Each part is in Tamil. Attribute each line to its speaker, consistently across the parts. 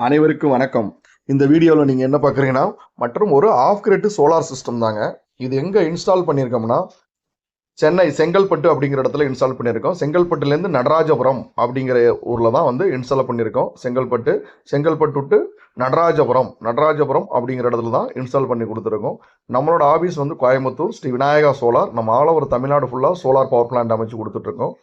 Speaker 1: அனைவருக்கும் வணக்கம். இந்த வீடியோவில் நீங்கள் என்ன பார்க்குறீங்கன்னா மற்றும் ஒரு ஆஃப் கிரிட் சோலார் சிஸ்டம் தாங்க. இது எங்கே இன்ஸ்டால் பண்ணியிருக்கோம்னா சென்னை செங்கல்பட்டு அப்படிங்கிற இடத்துல இன்ஸ்டால் பண்ணியிருக்கோம். செங்கல்பட்டுலேருந்து நடராஜபுரம் அப்படிங்கிற ஊரில் தான் வந்து இன்ஸ்டால் பண்ணியிருக்கோம். செங்கல்பட்டு டு நடராஜபுரம் அப்படிங்கிற இடத்துல தான் இன்ஸ்டால் பண்ணி கொடுத்துருக்கோம். நம்மளோட ஆஃபீஸ் வந்து கோயம்புத்தூர் ஸ்ரீ விநாயகா சோலார். நம்ம ஆல் ஓவர் தமிழ்நாடு ஃபுல்லாக சோலார் பவர் பிளான்ட் அமைச்சு கொடுத்துட்ருக்கோம்.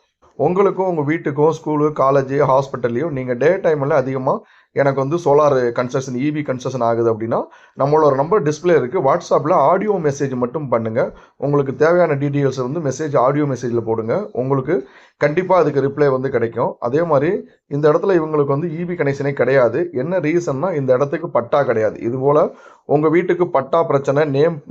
Speaker 1: உங்களுக்கும் உங்கள் வீட்டுக்கும் ஸ்கூலு காலேஜு ஹாஸ்பிட்டல்லையும் நீங்கள் டே டைமில் அதிகமாக எனக்கு வந்து சோலார் கன்ஸ்ட்ரக்ஷன் இபி கன்ஸ்ட்ரக்ஷன் ஆகுது அப்படின்னா நம்மளோட நம்பர் டிஸ்பிளே இருக்குது. வாட்ஸ்அப்பில் ஆடியோ மெசேஜ் மட்டும் பண்ணுங்கள். உங்களுக்கு தேவையான டீட்டெயில்ஸ் வந்து ஆடியோ மெசேஜில் போடுங்க. உங்களுக்கு கண்டிப்பாக அதுக்கு ரிப்ளை வந்து கிடைக்கும். அதே மாதிரி இந்த இடத்துல இவங்களுக்கு வந்து இபி கனெக்ஷனே கிடையாது. என்ன ரீசன்னா இந்த இடத்துக்கு பட்டா கிடையாது. இதுபோல் உங்கள் வீட்டுக்கு பட்டா பிரச்சனை,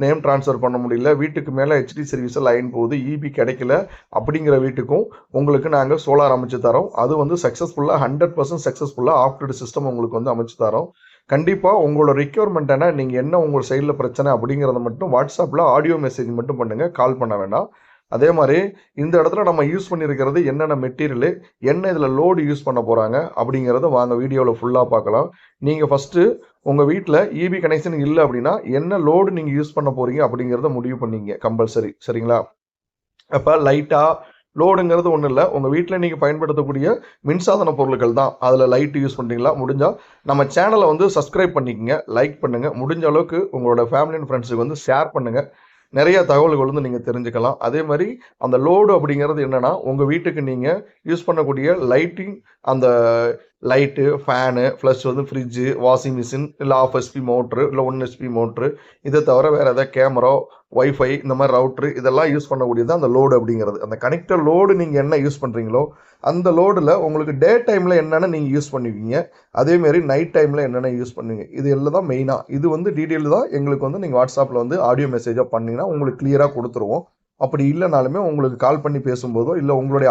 Speaker 1: நேம் ட்ரான்ஸ்ஃபர் பண்ண முடியல, வீட்டுக்கு மேலே ஹெச்டி சர்வீஸில் லைன் போகுது, இபி கிடைக்கல அப்படிங்கிற வீட்டுக்கும் உங்களுக்கு நாங்கள் சோலார் அமைச்சு தரோம். அது வந்து சக்ஸஸ்ஃபுல்லாக 100% சக்ஸஸ்ஃபுல்லாக ஆஃப் கிரிட் சிஸ்டம் உங்களுக்கு வந்து அமைச்சு தரோம். கண்டிப்பாக உங்களோட ரிக்யர்மெண்ட் என்ன, நீங்கள் என்ன உங்கள் சைடில் பிரச்சனை அப்படிங்கிறத மட்டும் வாட்ஸ்அப்பில் ஆடியோ மெசேஜ் மட்டும் பண்ணுங்கள், கால் பண்ண வேண்டாம். அதே மாதிரி இந்த இடத்துல நம்ம யூஸ் பண்ணியிருக்கிறது என்னென்ன மெட்டீரியலு, என்ன இதில் லோடு யூஸ் பண்ண போகிறாங்க அப்படிங்கிறத வாங்க வீடியோவில் ஃபுல்லாக பார்க்கலாம். நீங்கள் ஃபஸ்ட்டு உங்கள் வீட்டில் இபி கனெக்ஷன் இல்லை அப்படின்னா என்ன லோடு நீங்கள் யூஸ் பண்ண போகிறீங்க அப்படிங்கிறத முடிவு பண்ணிங்க கம்பல்சரி. சரிங்களா? அப்போ லைட்டாக லோடுங்கிறது ஒன்றும் இல்லை, உங்கள் வீட்டில் நீங்கள் பயன்படுத்தக்கூடிய மின்சாதன பொருட்கள் தான். அதில் லைட்டு யூஸ் பண்ணுறீங்களா? முடிஞ்சால் நம்ம சேனலை வந்து சப்ஸ்கிரைப் பண்ணிக்கங்க, லைக் பண்ணுங்கள். முடிஞ்ச அளவுக்கு உங்களோட ஃபேமிலி அண்ட் ஃப்ரெண்ட்ஸுக்கு வந்து ஷேர் பண்ணுங்கள். நிறைய தகவல்கள் வந்து நீங்கள் தெரிஞ்சுக்கலாம். அதே மாதிரி அந்த லோடு அப்படிங்கிறது என்னென்னா உங்கள் வீட்டுக்கு நீங்கள் யூஸ் பண்ணக்கூடிய லைட்டிங், அந்த லைட்டு, ஃபேனு ப்ளஸ் வந்து ஃப்ரிட்ஜு, வாஷிங் மிஷின், இல்லை 1/2 HP மோட்ரு, இல்லை 1 HP மோட்ரு, இதை தவிர வேறு எதாவது கேமரா, ஒய்ஃபை, இந்த மாதிரி ரவுட்ரு, இதெல்லாம் யூஸ் பண்ணக்கூடியது அந்த லோடு அப்படிங்கிறது. அந்த கனெக்டர் லோடு நீங்கள் என்ன யூஸ் பண்ணுறீங்களோ அந்த லோடில் உங்களுக்கு டே டைமில் என்னென்ன நீங்கள் யூஸ் பண்ணுவீங்க, அதேமாரி நைட் டைமில் என்னென்ன யூஸ் பண்ணுவீங்க, இது எல்லாம் தான் மெயினாக. இது வந்து டீட்டெயில் தான் எங்களுக்கு வந்து நீங்கள் வாட்ஸ்அப்பில் வந்து ஆடியோ மெசேஜாக பண்ணிங்கன்னா உங்களுக்கு கிளியராக கொடுத்துருவோம். அப்படி இல்லைனாலுமே உங்களுக்கு கால் பண்ணி பேசும்போதோ இல்லை உங்களுடைய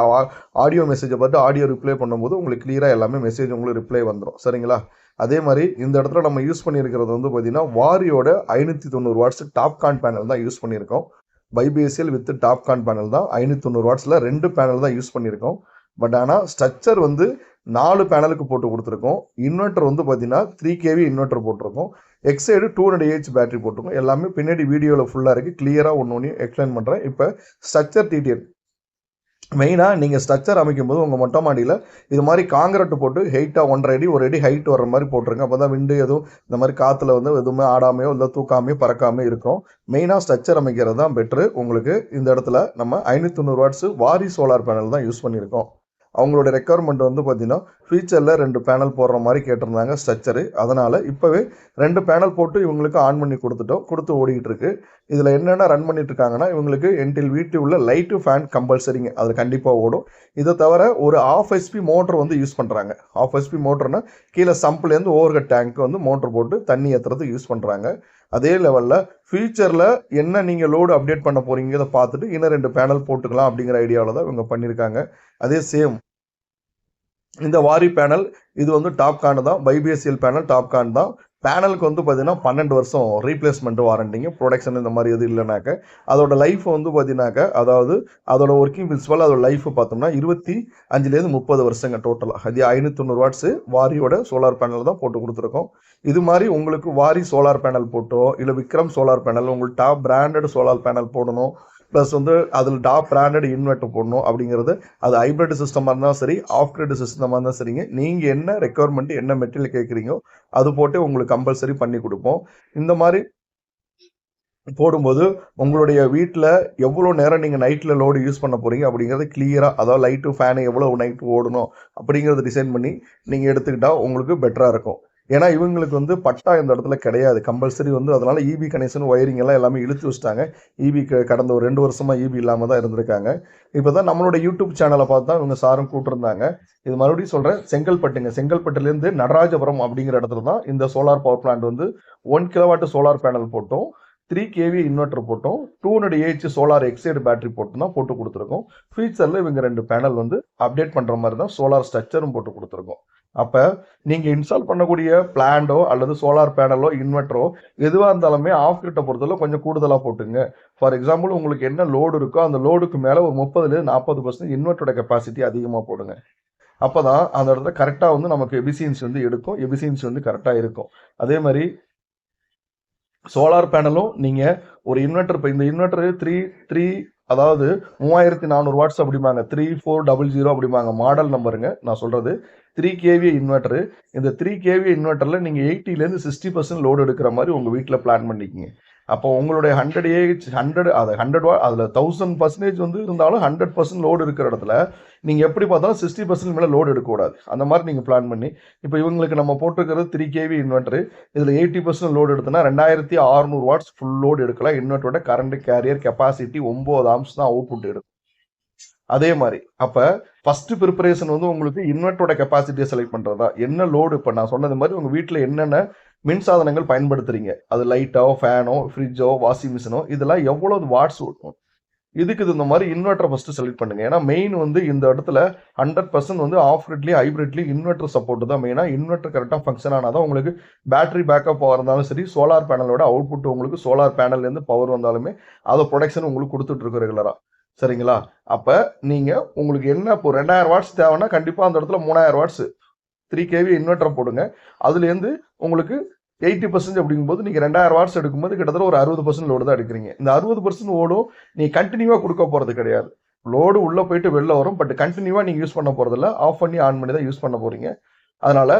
Speaker 1: ஆடியோ மெசேஜை பார்த்து ஆடியோ ரிப்ளை பண்ணும்போது உங்களுக்கு கிளியராக எல்லாமே மெசேஜ் உங்களுக்கு ரிப்ளை வந்துடும். சரிங்களா? அதே மாதிரி இந்த இடத்துல நம்ம யூஸ் பண்ணியிருக்கிறது வந்து பார்த்தீங்கன்னா வாரியோட 590 வாட்ஸ் டாப்கான் பேனல் தான் யூஸ் பண்ணியிருக்கோம். பைபிஎஸ்எல் வித் டாப்கான் பேனல் தான். 590 வாட்ஸில் 2 பேனல் தான் யூஸ் பண்ணியிருக்கோம். பட் ஆனால் ஸ்ட்ரக்சர் வந்து 4 பேனலுக்கு போட்டு கொடுத்துருக்கோம். இன்வெர்டர் வந்து பார்த்தீங்கன்னா 3 kV இன்வெர்டர் போட்டிருக்கோம். எக்ஸைடு 200 Ah பேட்டரி போட்டிருக்கோம். எல்லாமே பின்னாடி வீடியோவில் ஃபுல்லாக இருக்குது, கிளியராக ஒன்று எக்ஸ்பிளைன் பண்ணுறேன். இப்போ ஸ்ட்ரக்சர் டீட்டெயில் மெயினாக நீங்கள் ஸ்ட்ரக்சர் அமைக்கும் போது உங்கள் மொட்டை மாடியில் இது மாதிரி காங்கிரீட் போட்டு ஹைட்டாக 1.5 அடி 1 அடி ஹைட் வர்ற மாதிரி போட்டுருங்க. அப்போ தான் விண்டு எதுவும் இந்த மாதிரி காற்றுல வந்து எதுவுமே ஆடாமையோ இல்லை தூக்காமையோ பறக்காமையோ இருக்கும். மெயினாக ஸ்ட்ரக்சர் அமைக்கிறது தான் பெட்ரு. உங்களுக்கு இந்த இடத்துல நம்ம 590 வாட்ஸு வாரி சோலார் பேனல் தான் யூஸ் பண்ணியிருக்கோம். அவங்களோட ரெக்குவயர்மெண்ட் வந்து பார்த்தீங்கன்னா ஃபியூச்சரில் 2 பேனல் போடுற மாதிரி கேட்டிருந்தாங்க ஸ்ட்ரக்சரு. அதனால் இப்போவே 2 பேனல் போட்டு இவங்களுக்கு ஆன் பண்ணி கொடுத்து ஓடிக்கிட்டு இருக்கு. இதில் என்னென்ன ரன் பண்ணிட்டு இருக்காங்கன்னா இவங்களுக்கு என்டில் வீட்டு உள்ள லைட்டு ஃபேன் கம்பல்சரிங்க, அது கண்டிப்பாக ஓடும். இதை தவிர ஒரு 1/2 HP மோட்டர் வந்து யூஸ் பண்ணுறாங்க. 1/2 HP மோட்டர்னா கீழே சம்பிலேருந்து ஓவர் டேங்க்கு வந்து மோட்டர் போட்டு தண்ணி ஏற்றுறதுக்கு யூஸ் பண்ணுறாங்க. அதே லெவலில் ஃபியூச்சரில் என்ன நீங்கள் லோடு அப்டேட் பண்ண போகிறீங்கிறத பார்த்துட்டு இன்னும் 2 பேனல் போட்டுக்கலாம் அப்படிங்கிற ஐடியாவில் தான் இவங்க பண்ணியிருக்காங்க. அதே சேம் இந்த வாரி பேனல் இது வந்து டாப்கான் தான். பைபிஎஸ்எல் பேனல் டாப்கான் தான். பேனலுக்கு வந்து பார்த்தீங்கன்னா 12 வருஷம் ரீப்ளேஸ்மெண்ட் வாரண்டிங்க. ப்ரொடக்ஷன் இந்த மாதிரி எதுவும் இல்லைனாக்க அதோட லைஃப் வந்து பார்த்தீங்கன்னாக்க, அதாவது அதோட ஒர்க்கிங் பிரின்சிபல் அதோட லைஃப் பார்த்தோம்னா 25லேருந்து 30 வருஷங்க டோட்டலாக. அது 590 வாட்ஸு வாரியோட சோலார் பேனல் தான் போட்டு கொடுத்துருக்கோம். இது மாதிரி உங்களுக்கு வாரி சோலார் பேனல் போட்டோ இல்லை விக்ரம் சோலார் பேனல், உங்களுக்கு டாப் பிராண்டட் சோலார் பேனல் போடணும், ப்ளஸ் வந்து அதில் டாப் பிராண்டட் இன்வெர்ட்டர் போடணும் அப்படிங்கிறது, அது ஹைப்ரிட் சிஸ்டமாக இருந்தாலும் சரி ஆஃப் கிரிட் சிஸ்டமாக இருந்தாலும் சரிங்க. நீங்கள் என்ன ரெக்குவயர்மெண்ட் என்ன மெட்டீரியல் கேட்குறீங்களோ அது போட்டு உங்களுக்கு கம்பல்சரி பண்ணி கொடுப்போம். இந்த மாதிரி போடும்போது உங்களுடைய வீட்டில் எவ்வளோ நேரம் நீங்கள் நைட்டில் லோடு யூஸ் பண்ண போகிறீங்க அப்படிங்கிறது கிளியராக, அதாவது லைட்டு ஃபேனு எவ்வளோ நைட்டு ஓடணும் அப்படிங்கிறத டிசைன் பண்ணி நீங்கள் எடுத்துக்கிட்டால் உங்களுக்கு பெட்டராக இருக்கும். ஏன்னா இவங்களுக்கு வந்து பட்டா இந்த இடத்துல கிடையாது கம்பல்சரி வந்து. அதனால் இபி கனெக்ஷன் ஒயரிங் எல்லாம் எல்லாமே இழுத்து வச்சுட்டாங்க. இபி கடந்த ஒரு 2 வருஷமாக இபி இல்லாமல் தான் இருந்திருக்காங்க. இப்போ தான் நம்மளோட யூடியூப் சேனலை பார்த்து தான் இவங்க சாரும் கூப்பிட்டுருந்தாங்க. இது மறுபடியும் சொல்கிறேன், செங்கல்பட்டுலேருந்து நடராஜபுரம் அப்படிங்கிற இடத்துல தான் இந்த சோலார் பவர் பிளான்ட் வந்து 1 kW சோலார் பேனல் போட்டோம், 3 kV இன்வெர்டர் போட்டோம், 200 Ah சோலார் எக்ஸைடு பேட்டரி போட்டு தான் போட்டு கொடுத்துருக்கோம். ஃபியூச்சரில் இவங்க 2 பேனல் வந்து அப்டேட் பண்ணுற மாதிரி தான் சோலார் ஸ்ட்ரக்சரும் போட்டு கொடுத்துருக்கோம். அப்போ நீங்கள் இன்ஸ்டால் பண்ணக்கூடிய பிளான்டோ அல்லது சோலார் பேனலோ இன்வெர்டரோ எதுவாக இருந்தாலுமே ஆஃப் கிரிட்டை பொறுத்தவரை கொஞ்சம் கூடுதலாக போட்டுங்க. ஃபார் எக்ஸாம்பிள் உங்களுக்கு என்ன லோடு இருக்கோ அந்த லோடுக்கு மேலே ஒரு 30லேருந்து 40% இன்வெர்ட்டரோட கெப்பாசிட்டி அதிகமாக போடுங்க. அப்போ தான் அந்த இடத்துல கரெக்டாக வந்து நமக்கு எபிசியன்சி வந்து எடுக்கும், எபிசியன்சி வந்து கரெக்டாக இருக்கும். அதே மாதிரி சோலார் பேனலும் நீங்கள் ஒரு இன்வெர்டர், இப்போ இந்த இன்வெர்டர் 3 அதாவது 3400 வாட்ஸ் அப்படிம்பாங்க, 3400 அப்படிம்பாங்க மாடல் நம்பருங்க நான் சொல்கிறது. 3 kVA இன்வெர்டரு. இந்த 3 kVA இன்வெர்டரில் நீங்கள் 80லேருந்து 60% லோடு எடுக்கிற மாதிரி உங்கள் வீட்டில் பிளான் பண்ணிக்கிங்க. அப்போ உங்களுடைய 100 AH 100 அது 100 அதில் 1000% வந்து இருந்தாலும் 100% லோடு இருக்கிற இடத்துல நீங்கள் எப்படி பார்த்தாலும் 60% மேலே லோடு எடுக்கக்கூடாது. அந்த மாதிரி நீங்கள் பிளான் பண்ணி, இப்போ இவங்களுக்கு நம்ம போட்டிருக்கிறது 3 kVA இன்வெர்டரு. இதில் 80% லோடு எடுத்தோன்னா 2600 வாட்ஸ் ஃபுல் லோடு எடுக்கலாம். இன்வெர்ட்டரோட கரண்ட் கேரியர் கெப்பாசிட்டி 9 ஆம்ஸ் தான் அவுட்புட் எடுக்கும். அதே மாதிரி அப்போ ஃபர்ஸ்ட் ப்ரிப்பரேஷன் வந்து உங்களுக்கு இன்வெர்ட்டரோட கெப்பாசிட்டியை செலக்ட் பண்ணுறதா, என்ன லோடு. இப்போ நான் சொன்னது மாதிரி உங்கள் வீட்டில் என்னென்ன மின்சாதனங்கள் பயன்படுத்துறீங்க, அது லைட்டோ, ஃபேனோ, ஃப்ரிட்ஜோ, வாஷிங் மிஷினோ, இதெல்லாம் எவ்வளவு வாட்ஸ் ஓடும், இதுக்கு இந்த மாதிரி இன்வெர்ட்டரை ஃபஸ்ட்டு செலக்ட் பண்ணுங்க. ஏன்னா மெயின் வந்து இந்த இடத்துல 100% வந்து ஆஃப் கிரிட்லேயும் ஹைப்ரிட்லேயும் இன்வெர்ட்டர் சப்போர்ட் தான் மெயினாக. இன்வெர்ட்டர் கரெக்டாக ஃபங்க்ஷன் ஆனால் தான் உங்களுக்கு பேட்டரி பேக்கப் இருந்தாலும் சரி, சோலார் பேனலோட அவுட்புட் உங்களுக்கு சோலார் பேனல்லேருந்து பவர் வந்தாலுமே அதை ப்ரொடக்ஷன் உங்களுக்கு கொடுத்துட்ருக்கோம் ரெகுலராக. சரிங்களா? அப்போ நீங்கள் உங்களுக்கு என்ன இப்போ 2000 வாட்ஸ் தேவைன்னா கண்டிப்பாக அந்த இடத்துல 3000 வாட்ஸ் 3 kVA இன்வெர்ட்டரை போடுங்க. அதுலேருந்து உங்களுக்கு 80% அப்படிங்கும்போது நீங்கள் 2000 வாட்ஸ் எடுக்கும்போது கிட்டத்தட்ட ஒரு 60% லோடு தான் எடுக்கிறீங்க. இந்த 60% ஓடும் நீங்கள் கண்டினியூவாக கொடுக்க போகிறது கிடையாது. லோடு உள்ளே போயிட்டு வெளில வரும், பட் கண்டினியூவாக நீங்கள் யூஸ் பண்ண போகிறதில்ல, ஆஃப் பண்ணி ஆன் பண்ணி தான் யூஸ் பண்ண போகிறீங்க. அதனால்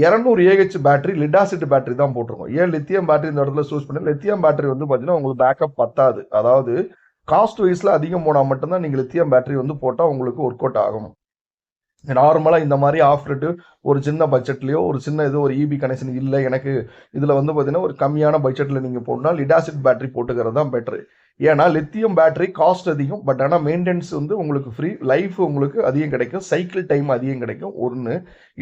Speaker 1: 200 AH பேட்டரி லிடாசிட் பேட்டரி தான் போட்டிருக்கோம். ஏன் லித்தியம் பேட்டரி இந்த இடத்துல சூஸ் பண்ணி, லித்தியம் பேட்டரி வந்து பார்த்தீங்கன்னா உங்களுக்கு பேக்கப் பத்தாது. அதாவது காஸ்ட் வைஸில் அதிகம் போனால் மட்டும்தான் நீங்கள் லித்தியம் பேட்டரி வந்து போட்டால் உங்களுக்கு ஒர்க் அவுட் ஆகும். நார்மலாக இந்த மாதிரி ஆஃப் ரேட்டு ஒரு சின்ன பட்ஜெட்லேயோ ஒரு சின்ன இது ஒரு இபி கனெக்ஷன் இல்லை எனக்கு இதில் வந்து பார்த்தீங்கன்னா ஒரு கம்மியான பட்ஜெட்டில் நீங்கள் போட்டால் லிடாசிட் பேட்டரி போட்டுக்கிறது தான் பெட்ரு. ஏன்னா லித்தியம் பேட்டரி காஸ்ட் அதிகம், பட் ஆனால் மெயின்டெனன்ஸ் வந்து உங்களுக்கு ஃப்ரீ, லைஃப் உங்களுக்கு அதிகம் கிடைக்கும், சைக்கிள் டைம் அதிகம் கிடைக்கும். ஒன்று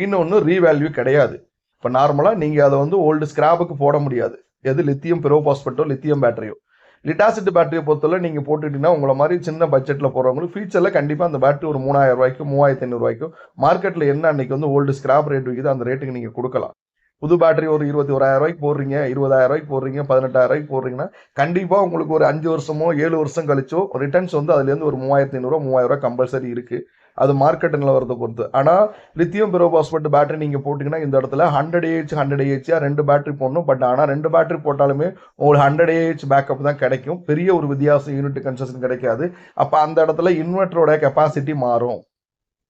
Speaker 1: இன்னொன்று ரீவேல்யூ கிடையாது. இப்போ நார்மலாக நீங்கள் அதை வந்து ஓல்டு ஸ்கிராப்புக்கு போட முடியாது. எது லித்தியம் பெரோபாஸ்பேட்டோ லித்தியம் பேட்டரியோ. லிடாசிட் பேட்டரியை பொறுத்தவரை நீங்கள் போட்டுக்கிட்டீங்கன்னா உங்களை மாதிரி சின்ன பட்ஜெட்டில் போகிறவங்களுக்கு ஃபியூச்சரில் கண்டிப்பாக அந்த பேட்டரி ஒரு 3000 ரூபாய்க்கு 3500 ரூபாய்க்கும் மார்க்கெட்டில் என்ன அன்றைக்கி வந்து ஓல்டு ஸ்கிராப் ரேட் விற்கிது அந்த ரேட்டுக்கு நீங்கள் கொடுக்கலாம். புது பேட்டரி ஒரு 21,000 ரூபாய்க்கு போடுறீங்க, 20,000 ரூபாய்க்கு போடுறீங்க, 18,000 ரூபாய்க்கு போடுறீங்கன்னா கண்டிப்பாக உங்களுக்கு ஒரு 5 வருஷமோ 7 வருஷம் கழிச்சோ ரிட்டர்ன்ஸ் வந்து அதுலேருந்து ஒரு 3500 3000 ரூபாய் கம்பல்சரி இருக்குது. அது மார்க்கெட் நிலவரத்தை பொறுத்து. ஆனால் லித்தியம் பெரோபாஸ்பேட் பேட்டரி நீங்கள் போட்டிங்கன்னா இந்த இடத்துல 100 AH 2 பேட்டரி போடணும். பட் ஆனால் 2 பேட்டரி போட்டாலுமே உங்களுக்கு 100 AH பேக்கப் தான் கிடைக்கும். பெரிய ஒரு வித்தியாசம் யூனிட் கன்செஷன் கிடைக்காது. அப்போ அந்த இடத்துல இன்வெர்ட்டரோட கெப்பாசிட்டி மாறும்.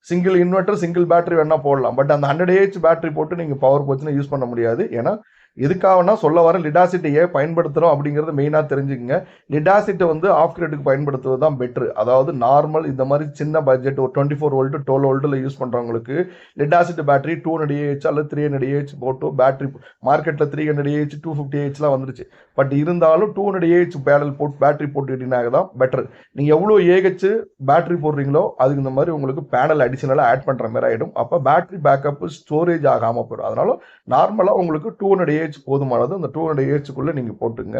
Speaker 1: சிங்கிள் இன்வெர்ட்டர் சிங்கிள் பேட்டரி வேணால் போடலாம், பட் அந்த 100 AH பேட்டரி போட்டு நீங்கள் பவர் போச்சுன்னா யூஸ் பண்ண முடியாது. ஏன்னா எதுக்காகனா சொல்ல வர லிடாசிட்டை ஏன் பயன்படுத்துகிறோம் அப்படிங்கிறது மெயினாக தெரிஞ்சுக்கங்க. லிடாசிட்டை வந்து ஆஃப் கிரிட்டுக்கு பயன்படுத்துவது தான் பெட்ரு. அதாவது நார்மல் இந்த மாதிரி சின்ன பட்ஜெட் ஒரு 24 வோல்ட்டு 12 வோல்ட்டில் யூஸ் பண்ணுறவங்களுக்கு லிடாசிட் பேட்டரி 200 AH அல்லது 300 AH போட்டு பேட்டரி மார்க்கெட்டில் 300 AH 250 AHலாம் வந்துருச்சு. பட் இருந்தாலும் 200 AH பேட்டரி போட்டுக்கிட்டீங்கன்னா தான் பெட்டர். நீங்கள் எவ்வளோ AH பேட்டரி போடுறீங்களோ அதுக்கு இந்த மாதிரி உங்களுக்கு பேனல் அடிஷனலாக ஆட் பண்ணுற மாதிரி ஆகிடும். அப்போ பேட்டரி பேக்கப் ஸ்டோரேஜ் ஆகாமல் போயிடும். அதனால நார்மலாக உங்களுக்கு 200 AH போதுமானது. அந்த 200 AH நீங்கள் போட்டுங்க.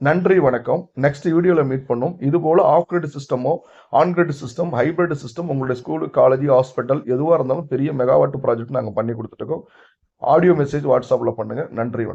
Speaker 1: நன்றி, வணக்கம். நெக்ஸ்ட் வீடியோவில் மீட் பண்ணும். இது போல ஆஃப் கிரிட் சிஸ்டமோ on grid system hybrid system உங்களுடைய ஸ்கூலு காலேஜ் ஹாஸ்பிட்டல் எதுவாக இருந்தாலும் பெரிய மெகாவாட் ப்ராஜெக்ட் நாங்கள் பண்ணி கொடுத்துருக்கோம். ஆடியோ மெசேஜ் வாட்ஸ்அப்பில் பண்ணுங்கள். நன்றி, வணக்கம்.